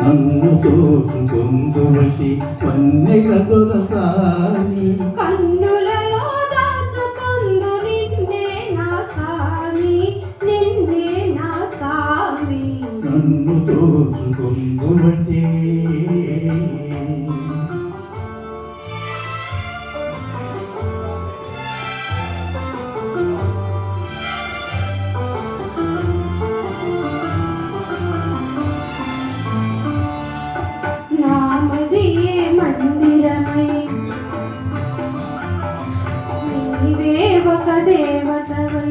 నన్ను దోచుకొందువటి వన్నెల దొరసాని కన్నులలో దాచుకొందు నిన్నే నా సామి, నిన్నే నా సామి. నన్ను దోచుకొందువటి నామదియే మందిరమై నీవే ఒక దేవతవై.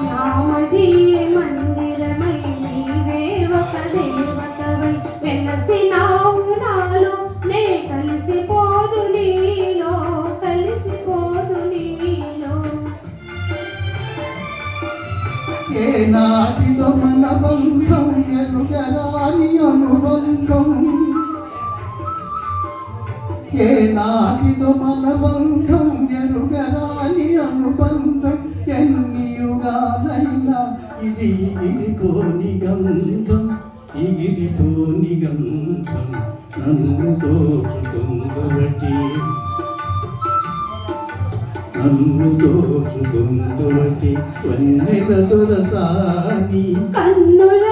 నామదియే మందిరమై నీవే ఒక దేవతవై. వెలసినావు నాలో నే కలిసిపోదు నీలో, కలిసిపోదు నీలో. ఏ నాటిదో మన బంధం ఎరుగరాని అనుబంధం, ఏ నాటిదో మన బంధం ఎరుగరాని అనుబంధం. ఎన్ని యుగాలైనా ఇది ఎగిరిపోని గంధం, ఎగిరిపోని గంధం. నన్ను దోచుకొందువటి, నన్ను దోచుకొందువటి వన్నెల దొరసాని కన్నుల